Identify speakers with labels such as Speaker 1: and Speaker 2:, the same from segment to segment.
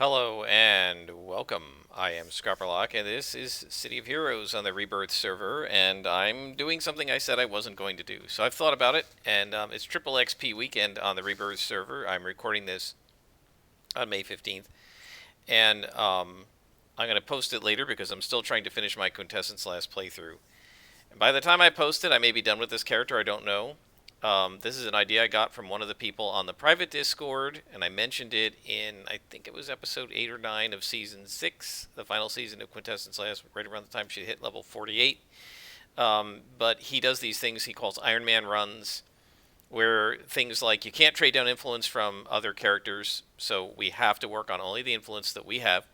Speaker 1: Hello and welcome. I am Scrapperlock, and this is City of Heroes on the Rebirth server, and I'm doing something I said I wasn't going to do. So I've thought about it, and it's Triple XP weekend on the Rebirth server. I'm recording this on May 15th, and I'm going to post it later because I'm still trying to finish my Quintessence last playthrough. And by the time I post it, I may be done with this character, I don't know. This is an idea I got from one of the people on the private Discord, and I mentioned it in, I think it was episode 8 or 9 of season 6, the final season of Quintessence last, right around the time she hit level 48. But he does these things he calls Iron Man runs, where things like you can't trade down influence from other characters, so we have to work on only the influence that we have,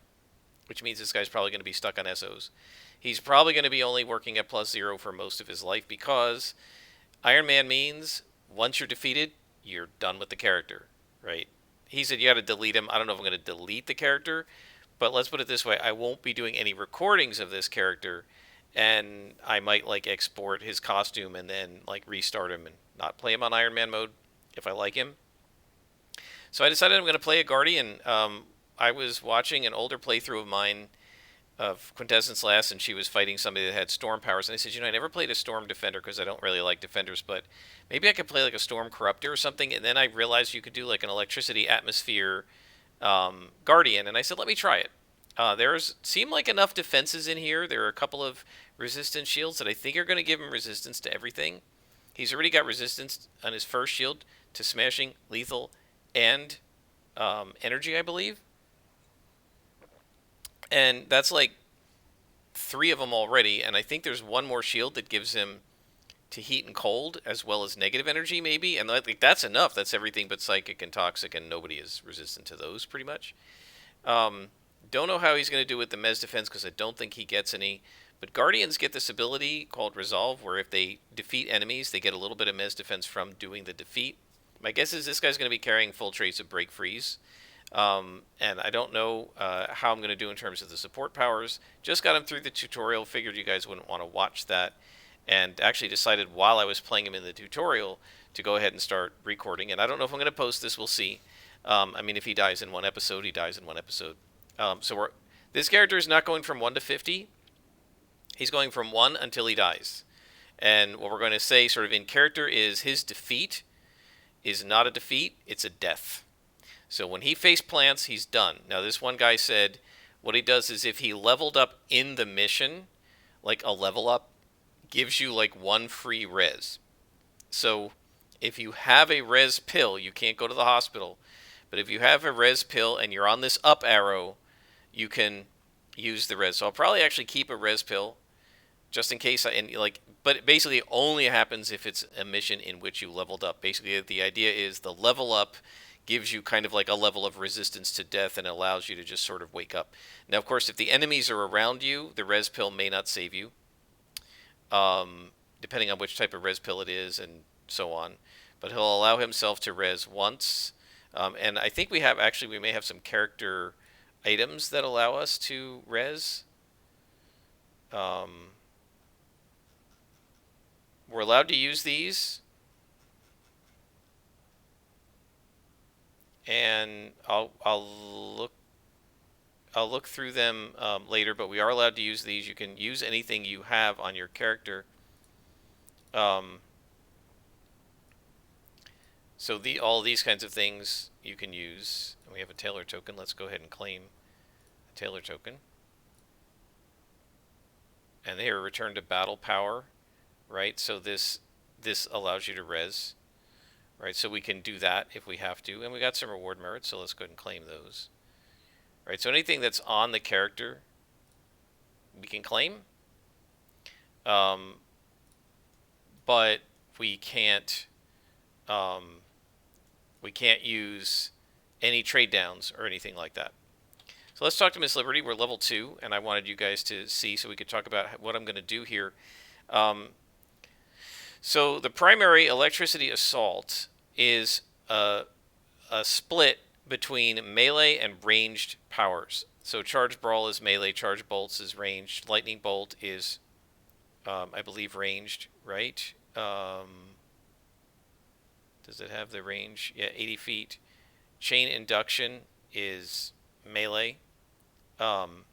Speaker 1: which means this guy's probably going to be stuck on SOs. He's probably going to be only working at +0 for most of his life because Iron Man means once you're defeated, you're done with the character, right? He said you got to delete him. I don't know if I'm going to delete the character, but let's put it this way: I won't be doing any recordings of this character, and I might like export his costume and then like restart him and not play him on Iron Man mode if I like him. So I decided I'm going to play a Guardian. I was watching an older playthrough of mine of Quintessence last, and she was fighting somebody that had storm powers. And I said, I never played a storm defender because I don't really like defenders, but maybe I could play like a storm corruptor or something. And then I realized you could do like an electricity atmosphere guardian, and I said, let me try it. There's seem like enough defenses in here. There are a couple of resistance shields that I think are going to give him resistance to everything. He's already got resistance on his first shield to smashing, lethal, and energy, I believe. And that's like 3 of them already, and I think there's one more shield that gives him to heat and cold as well as negative energy, maybe. And I think that's enough. That's everything but psychic and toxic, and nobody is resistant to those pretty much. Um, don't know how he's going to do with the Mez defense because I don't think he gets any. But Guardians get this ability called Resolve, where if they defeat enemies, they get a little bit of Mez defense from doing the defeat. My guess is this guy's going to be carrying full traits of Break Freeze. And I don't know how I'm going to do in terms of the support powers. Just got him through the tutorial, figured you guys wouldn't want to watch that, and actually decided while I was playing him in the tutorial to go ahead and start recording. And I don't know if I'm going to post this, we'll see. I mean, if he dies in one episode, he dies in one episode. This character is not going from 1 to 50. He's going from 1 until he dies. And what we're going to say sort of in character is his defeat is not a defeat, it's a death. So when he face plants, he's done. Now, this one guy said what he does is if he leveled up in the mission, like a level up, gives you like 1 free res. So if you have a res pill, you can't go to the hospital. But if you have a res pill and you're on this up arrow, you can use the res. So I'll probably actually keep a res pill just in case. But it basically only happens if it's a mission in which you leveled up. Basically, the idea is the level up gives you kind of like a level of resistance to death and allows you to just sort of wake up. Now, of course, if the enemies are around you, the res pill may not save you, depending on which type of res pill it is and so on. But he'll allow himself to res once. And I think we may have some character items that allow us to res. We're allowed to use these. And I'll look through them later, but we are allowed to use these. You can use anything you have on your character. So all these kinds of things you can use. And we have a Taylor token. Let's go ahead and claim a Taylor token. And they are returned to battle power, right? So this allows you to res. Right, so we can do that if we have to. And we got some reward merits, so let's go ahead and claim those. Right, so anything that's on the character, we can claim. But we can't use any trade downs or anything like that. So let's talk to Miss Liberty. We're level 2, and I wanted you guys to see so we could talk about what I'm going to do here. So the primary electricity assault is a split between melee and ranged powers. So charge brawl is melee, charge bolts is ranged, lightning bolt is, I believe, ranged, right? Does it have the range? Yeah, 80 feet. Chain induction is melee. Um,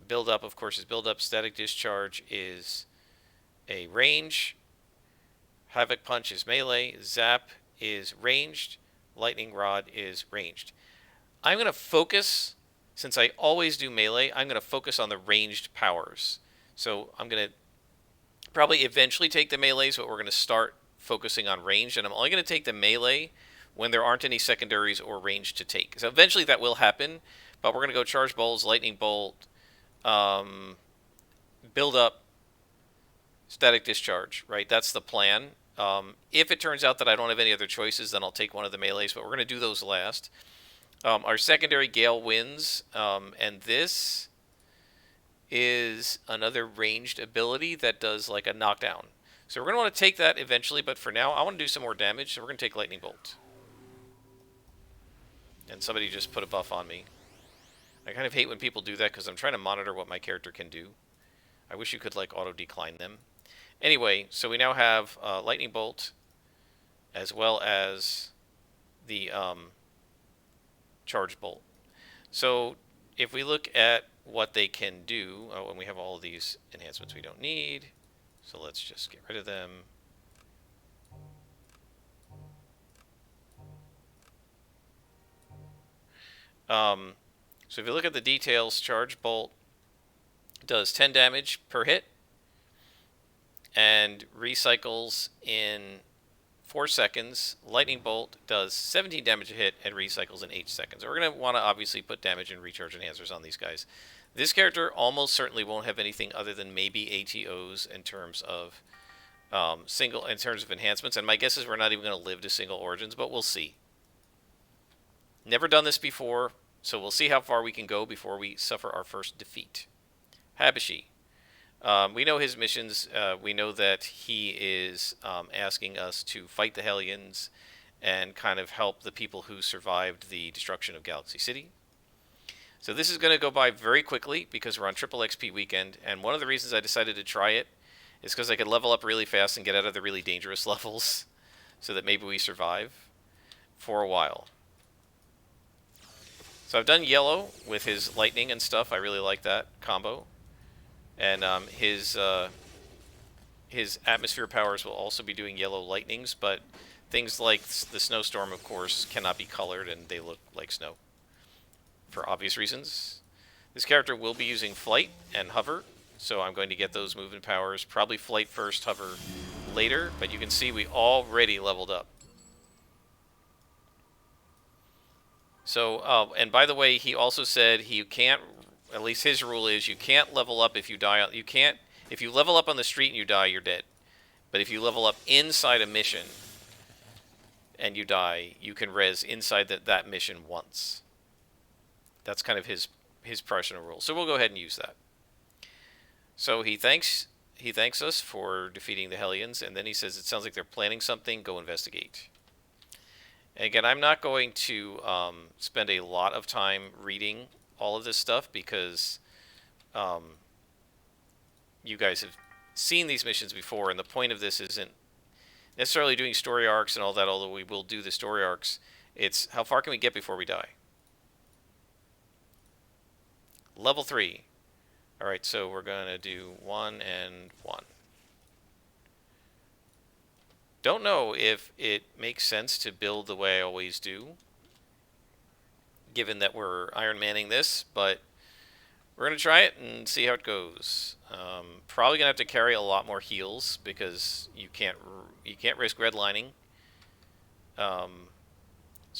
Speaker 1: build up, of course, is build up. Static discharge is a range. Havoc punch is melee. Zap is ranged. Lightning rod is ranged. I'm going to focus, since I always do melee, I'm going to focus on the ranged powers. So I'm going to probably eventually take the melees, but we're going to start focusing on ranged, and I'm only going to take the melee when there aren't any secondaries or range to take. So eventually that will happen, but we're going to go charge bolts, lightning bolt, build up, static discharge, right? That's the plan. If it turns out that I don't have any other choices, then I'll take one of the melees, but we're going to do those last. Our secondary Gale wins, and this is another ranged ability that does like a knockdown. So we're going to want to take that eventually, but for now I want to do some more damage, so we're going to take Lightning Bolt. And somebody just put a buff on me. I kind of hate when people do that because I'm trying to monitor what my character can do. I wish you could like auto-decline them. Anyway, so we now have Lightning Bolt as well as the Charge Bolt. So if we look at what they can do, and we have all of these enhancements we don't need, so let's just get rid of them. So if you look at the details, Charge Bolt does 10 damage per hit and recycles in 4 seconds. Lightning Bolt does 17 damage a hit and recycles in 8 seconds. So we're going to want to obviously put damage and recharge enhancers on these guys. This character almost certainly won't have anything other than maybe ATOs in terms of enhancements, and my guess is we're not even going to live to single origins, but we'll see. Never done this before, so we'll see how far we can go before we suffer our first defeat. Habashi. We know his missions. We know that he is asking us to fight the Hellions and kind of help the people who survived the destruction of Galaxy City. So this is going to go by very quickly because we're on triple XP weekend, and one of the reasons I decided to try it is because I could level up really fast and get out of the really dangerous levels so that maybe we survive for a while. So I've done yellow with his lightning and stuff. I really like that combo. And his atmosphere powers will also be doing yellow lightnings, but things like the snowstorm, of course, cannot be colored, and they look like snow for obvious reasons. This character will be using flight and hover, so I'm going to get those movement powers. Probably flight first, hover later, but you can see we already leveled up. So, and by the way, he also said he can't, at least his rule is, you can't level up if you die. You can't, if you level up on the street and you die, you're dead. But if you level up inside a mission and you die, you can res inside that mission once. That's kind of his personal rule. So we'll go ahead and use that. So he thanks us for defeating the Hellions, and then he says it sounds like they're planning something. Go investigate. And again, I'm not going to spend a lot of time reading all of this stuff because you guys have seen these missions before, and the point of this isn't necessarily doing story arcs and all that, although we will do the story arcs. It's how far can we get before we die? Level 3. Alright, so we're going to do 1 and 1. Don't know if it makes sense to build the way I always do, given that we're Iron Manning this, but we're going to try it and see how it goes. Probably going to have to carry a lot more heals because you can't risk redlining. So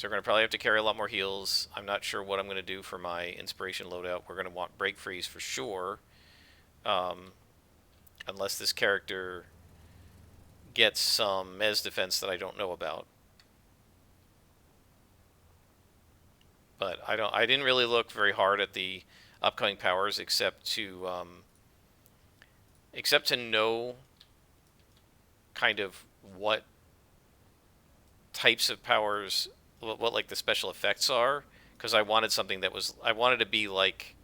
Speaker 1: we're going to probably have to carry a lot more heals. I'm not sure what I'm going to do for my inspiration loadout. We're going to want break freeze for sure, unless this character gets some mez defense that I don't know about. But I didn't really look very hard at the upcoming powers except to know kind of what types of powers, what like the special effects are, because I wanted something that was, I wanted to be like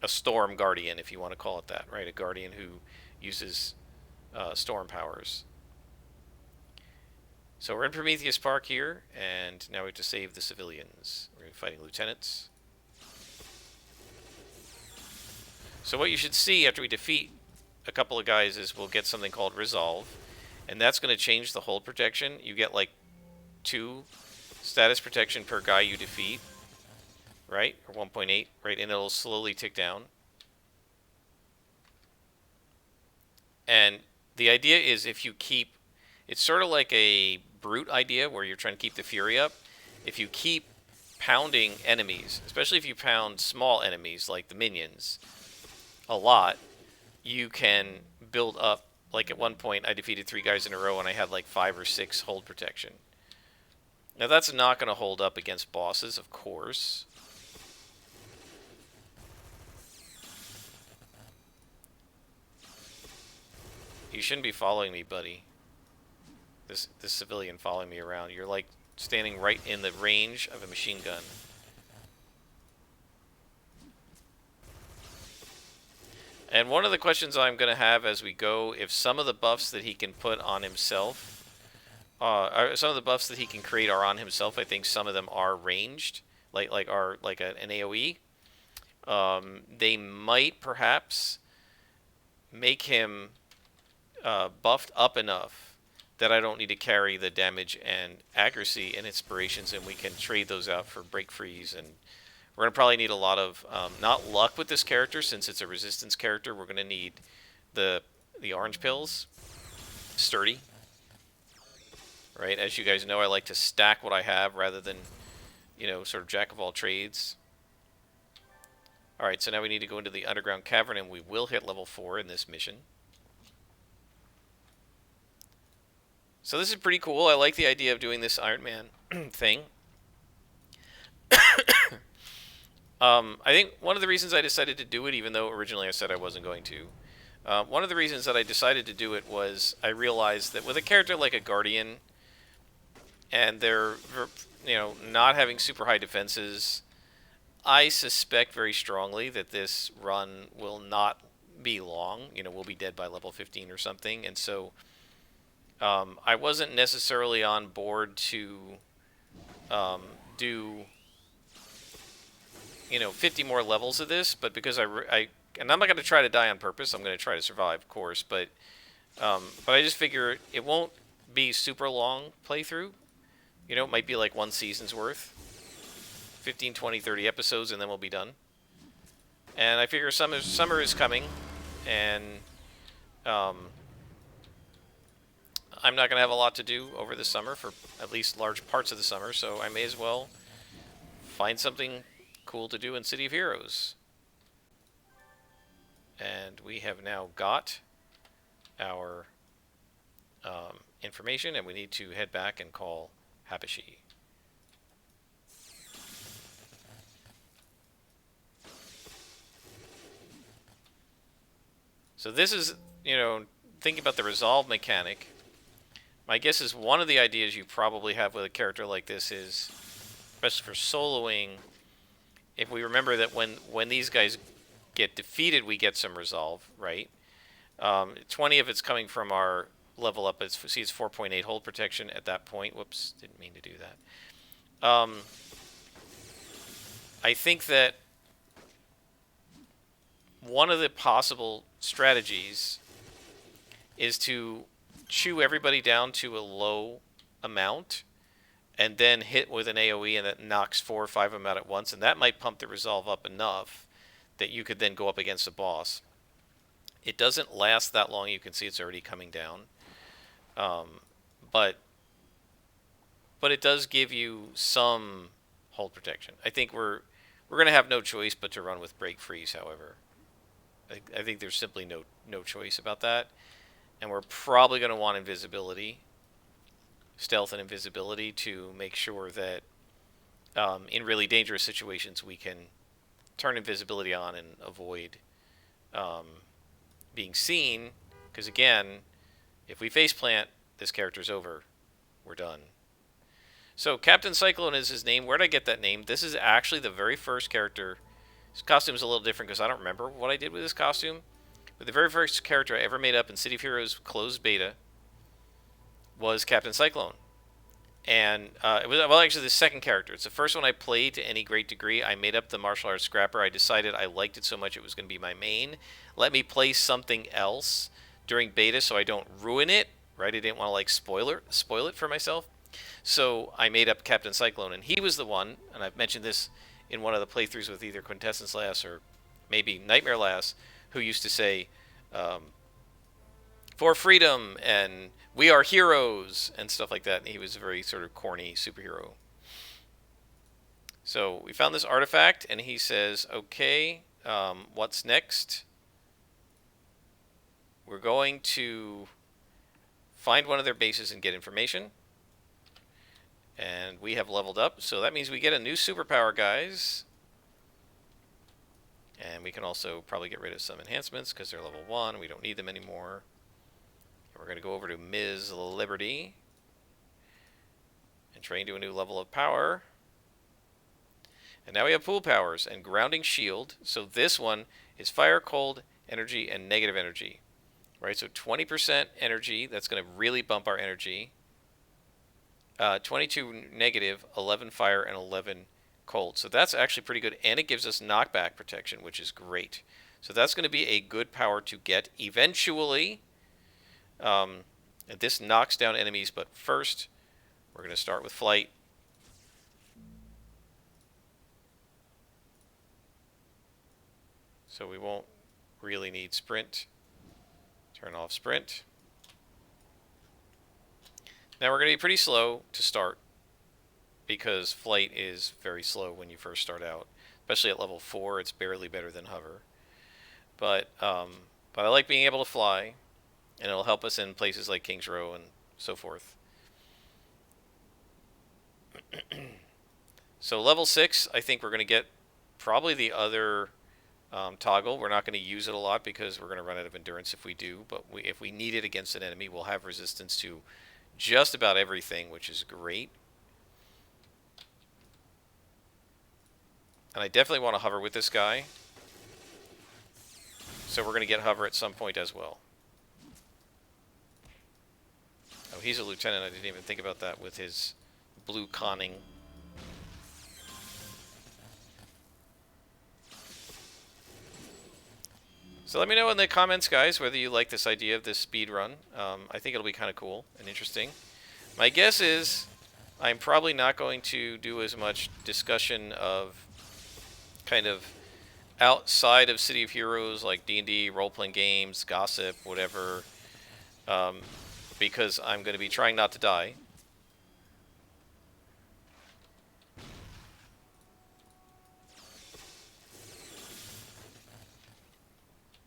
Speaker 1: a storm guardian, if you want to call it that, right? A guardian who uses storm powers. So we're in Prometheus Park here, and now we have to save the civilians. We're fighting lieutenants. So what you should see after we defeat a couple of guys is we'll get something called Resolve, and that's going to change the hold protection. You get like 2 status protection per guy you defeat, right? Or 1.8, right? And it'll slowly tick down. And the idea is if you keep, it's sort of like a brute idea where you're trying to keep the fury up. If you keep pounding enemies, especially if you pound small enemies like the minions a lot, you can build up. Like at one point I defeated 3 guys in a row and I had like 5 or 6 hold protection. Now that's not going to hold up against bosses, of course. You shouldn't be following me, buddy. This civilian following me around. You're like standing right in the range of a machine gun. And one of the questions I'm going to have as we go, if some of the buffs that he can put on himself, some of the buffs that he can create are on himself. I think some of them are ranged, like an AOE. They might perhaps make him buffed up enough that I don't need to carry the damage and accuracy and inspirations, and we can trade those out for break freeze. And we're going to probably need a lot of, not luck with this character, since it's a resistance character. We're going to need the orange pills. Sturdy. Right? As you guys know, I like to stack what I have rather than, sort of jack of all trades. Alright, so now we need to go into the underground cavern, and we will hit level 4 in this mission. So this is pretty cool. I like the idea of doing this Iron Man thing. I think one of the reasons I decided to do it, even though originally I said I wasn't going to, one of the reasons that I decided to do it was I realized that with a character like a Guardian, and they're, not having super high defenses, I suspect very strongly that this run will not be long. We'll be dead by level 15 or something, and so I wasn't necessarily on board to do 50 more levels of this, but because and I'm not going to try to die on purpose. I'm going to try to survive, of course, but I just figure it won't be super long playthrough. It might be like 1 season's worth, 15, 20, 30 episodes, and then we'll be done. And I figure summer is coming, and I'm not going to have a lot to do over the summer, for at least large parts of the summer, so I may as well find something cool to do in City of Heroes. And we have now got our information, and we need to head back and call Habashi. So this is, thinking about the resolve mechanic. My guess is one of the ideas you probably have with a character like this is, especially for soloing, if we remember that when these guys get defeated, we get some resolve, right? 20 of it's coming from our level up. It's 4.8 hold protection at that point. Whoops, didn't mean to do that. I think that one of the possible strategies is to chew everybody down to a low amount and then hit with an AoE, and that knocks 4 or 5 of them out at once, and that might pump the resolve up enough that you could then go up against a boss. It doesn't last that long. You can see it's already coming down. But it does give you some hold protection. I think we're going to have no choice but to run with break freeze, however. I think there's simply no choice about that. And we're probably going to want invisibility, stealth and invisibility, to make sure that in really dangerous situations we can turn invisibility on and avoid being seen. Because again, if we faceplant, this character's over. We're done. So Captain Cyclone is his name. Where did I get that name? This is actually the very first character. His costume is a little different because I don't remember what I did with his costume. But the very first character I ever made up in City of Heroes closed beta was Captain Cyclone. And it was, well, actually, the second character. It's the first one I played to any great degree. I made up the martial arts scrapper. I decided I liked it so much it was going to be my main. Let me play something else during beta so I don't ruin it. Right? I didn't want to like spoil it for myself. So I made up Captain Cyclone, and he was the one. And I've mentioned this in one of the playthroughs with either Quintessence Lass or maybe Nightmare Lass, who used to say, "For freedom," and "We are heroes," and stuff like that. And he was a very sort of corny superhero. So we found this artifact, and he says, "Okay, what's next? We're going to find one of their bases and get information." And we have leveled up, so that means we get a new superpower, guys. And we can also probably get rid of some enhancements because they're level 1. We don't need them anymore. And we're going to go over to Ms. Liberty and train to a new level of power. And now we have pool powers and grounding shield. So this one is fire, cold, energy, and negative energy. Right, so 20% energy. That's going to really bump our energy. 22 negative, 11 fire, and 11 cold. So that's actually pretty good, and it gives us knockback protection, which is great. So that's going to be a good power to get eventually. This knocks down enemies, but first we're going to start with flight. So we won't really need sprint. Turn off sprint. Now we're going to be pretty slow to start because flight is very slow when you first start out. Especially at level 4, it's barely better than hover. But I like being able to fly, and it'll help us in places like Kings Row and so forth. So level 6, I think we're going to get probably the other toggle. We're not going to use it a lot because we're going to run out of endurance if we do. But if we need it against an enemy, we'll have resistance to just about everything, which is great. And I definitely want to hover with this guy. So we're going to get hover at some point as well. Oh, he's a lieutenant. I didn't even think about that with his blue conning. So let me know in the comments, guys, whether you like this idea of this speed run. I think it'll be kind of cool and interesting. My guess is I'm probably not going to do as much discussion of kind of outside of City of Heroes, like D&D, role-playing games, gossip, whatever, because I'm going to be trying not to die.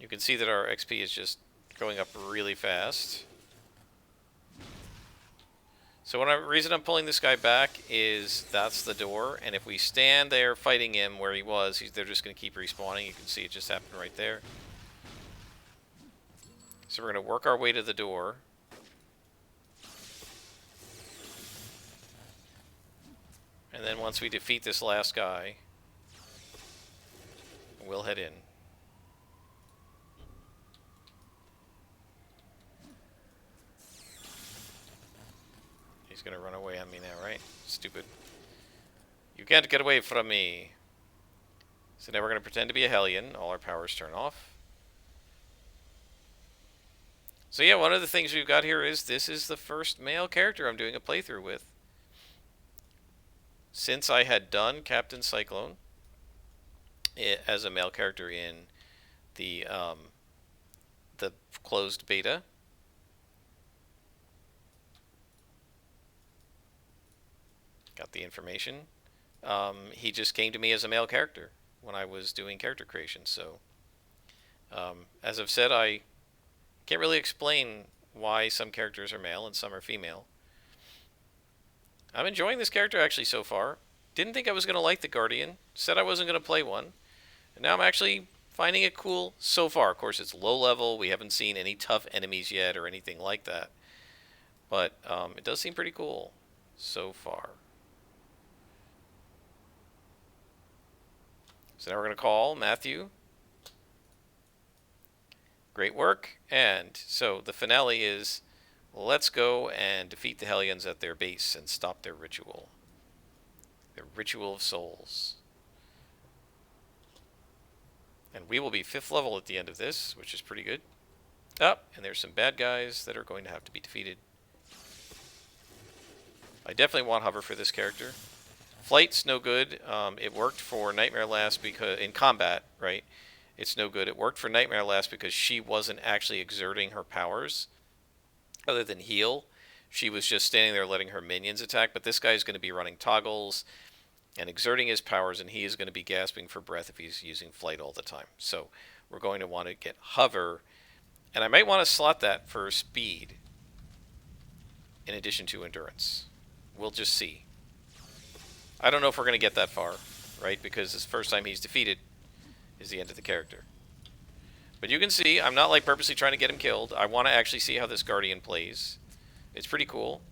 Speaker 1: You can see that our XP is just going up really fast. So the reason I'm pulling this guy back is that's the door, and if we stand there fighting him where he was, they're just going to keep respawning. You can see it just happened right there. So we're going to work our way to the door. And then once we defeat this last guy, we'll head in. He's going to run away on me now, right? Stupid. You can't get away from me. So now we're going to pretend to be a Hellion. All our powers turn off. So yeah, one of the things we've got here is this is the first male character I'm doing a playthrough with. Since I had done Captain Cyclone as a male character in the closed beta. Got the information. He just came to me as a male character when I was doing character creation. So, as I've said, I can't really explain why some characters are male and some are female. I'm enjoying this character actually so far. Didn't think I was going to like the Guardian. Said I wasn't going to play one. And now I'm actually finding it cool so far. Of course, it's low level. We haven't seen any tough enemies yet or anything like that. But it does seem pretty cool so far. So now we're going to call Matthew. Great work. And so the finale is let's go and defeat the Hellions at their base and stop their ritual. Their ritual of souls. And we will be 5th level at the end of this, which is pretty good. And there's some bad guys that are going to have to be defeated. I definitely want hover for this character. Flight's no good. It worked for Nightmare Last because in combat, right? It's no good. It worked for Nightmare Last because she wasn't actually exerting her powers other than heal. She was just standing there letting her minions attack, but this guy is going to be running toggles and exerting his powers, and he is going to be gasping for breath if he's using flight all the time. So we're going to want to get hover, and I might want to slot that for speed in addition to endurance. We'll just see. I don't know if we're going to get that far, right? Because this first time he's defeated is the end of the character. But you can see, I'm not like purposely trying to get him killed. I want to actually see how this Guardian plays. It's pretty cool.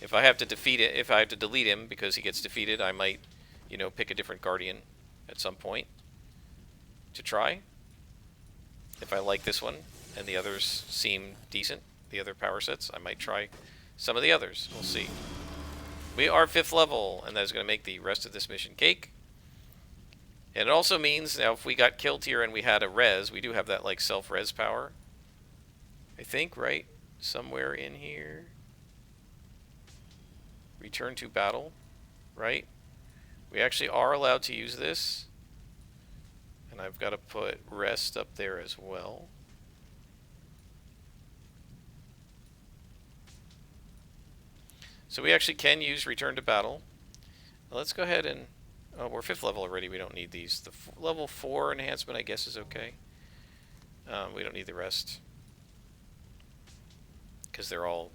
Speaker 1: If I have to defeat it, if I have to delete him because he gets defeated, I might, you know, pick a different Guardian at some point to try. If I like this one and the others seem decent, the other power sets, I might try some of the others. We'll see. We are 5th level, and that is going to make the rest of this mission cake. And it also means, now if we got killed here and we had a res, we do have that like self-res power. I think, right? Somewhere in here. Return to battle, right? We actually are allowed to use this. And I've got to put rest up there as well. So we actually can use return to battle. Now let's go ahead and... Oh, we're 5th level already. We don't need these. The level 4 enhancement, I guess, is okay. We don't need the rest. Because they're all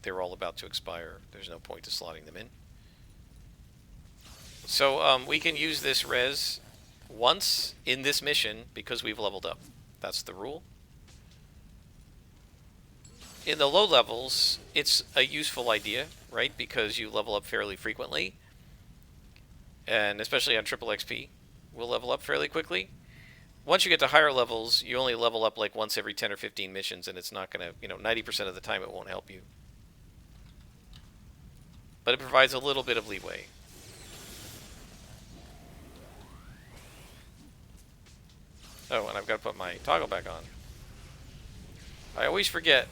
Speaker 1: about to expire. There's no point to slotting them in. So we can use this res once in this mission because we've leveled up. That's the rule. In the low levels, it's a useful idea, right? Because you level up fairly frequently. And especially on triple XP, we'll level up fairly quickly. Once you get to higher levels, you only level up like once every 10 or 15 missions, and it's not going to, you know, 90% of the time it won't help you. But it provides a little bit of leeway. Oh, and I've got to put my toggle back on. I always forget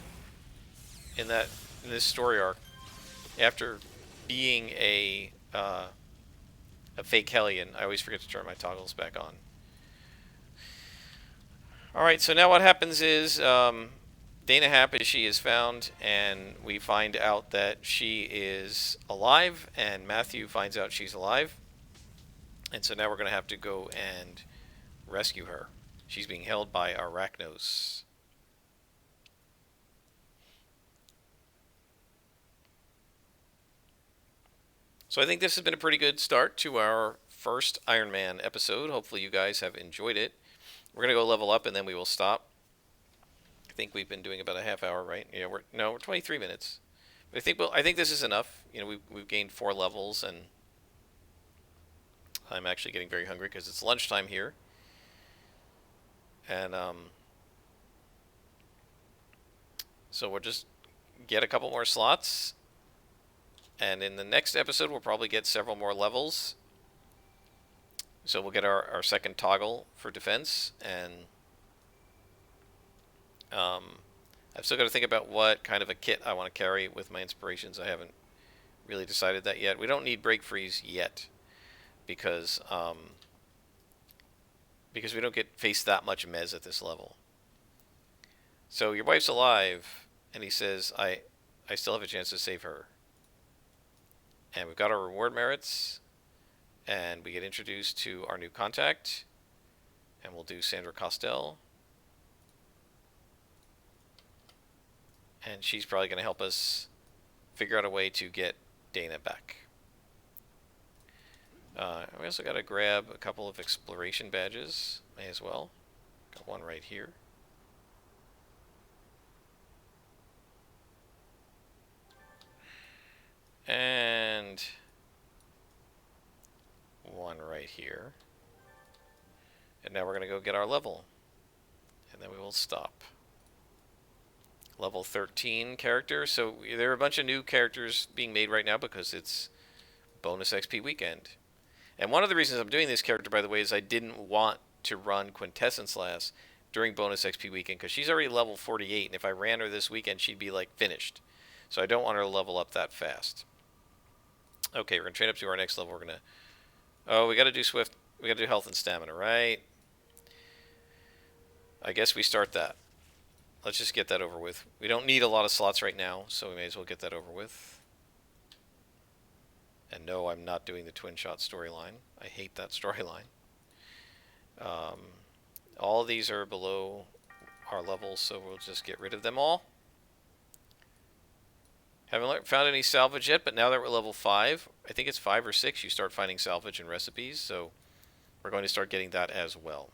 Speaker 1: in this story arc, after being a fake Hellion, I always forget to turn my toggles back on. Alright, so now what happens is Dana happens, she is found, and we find out that she is alive, and Matthew finds out she's alive. And so now we're going to have to go and rescue her. She's being held by Arachnos. So I think this has been a pretty good start to our first Iron Man episode. Hopefully you guys have enjoyed it. We're going to go level up and then we will stop. I think we've been doing about a half hour, right? Yeah, we're 23 minutes. But I think this is enough. You know, we've gained 4 levels, and I'm actually getting very hungry because it's lunchtime here. And so we'll just get a couple more slots. And in the next episode, we'll probably get several more levels. So we'll get our second toggle for defense. And I've still got to think about what kind of a kit I want to carry with my inspirations. I haven't really decided that yet. We don't need break freeze yet. Because we don't get faced that much mez at this level. So your wife's alive, and he says, I still have a chance to save her. And we've got our reward merits, and we get introduced to our new contact, and we'll do Sandra Costell. And she's probably going to help us figure out a way to get Dana back. We also got to grab a couple of exploration badges, may as well. Got one right here. And one right here. And now we're going to go get our level. And then we will stop. level 13 character. So there are a bunch of new characters being made right now because it's bonus XP weekend. And one of the reasons I'm doing this character, by the way, is I didn't want to run Quintessence Lass during bonus XP weekend because she's already level 48, and if I ran her this weekend, she'd be like finished. So I don't want her to level up that fast. Okay, we're gonna train up to our next level. We're gonna. Oh, we gotta do Swift. We gotta do health and stamina, right? I guess we start that. Let's just get that over with. We don't need a lot of slots right now, so we may as well get that over with. And no, I'm not doing the twin shot storyline. I hate that storyline. All of these are below our level, so we'll just get rid of them all. Haven't found any salvage yet, but now that we're level 5, I think it's 5 or 6, you start finding salvage and recipes, so we're going to start getting that as well.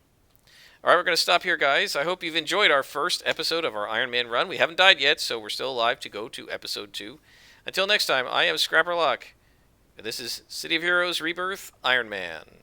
Speaker 1: Alright, we're going to stop here, guys. I hope you've enjoyed our first episode of our Iron Man run. We haven't died yet, so we're still alive to go to episode 2. Until next time, I am Scrapperlock, and this is City of Heroes Rebirth Iron Man.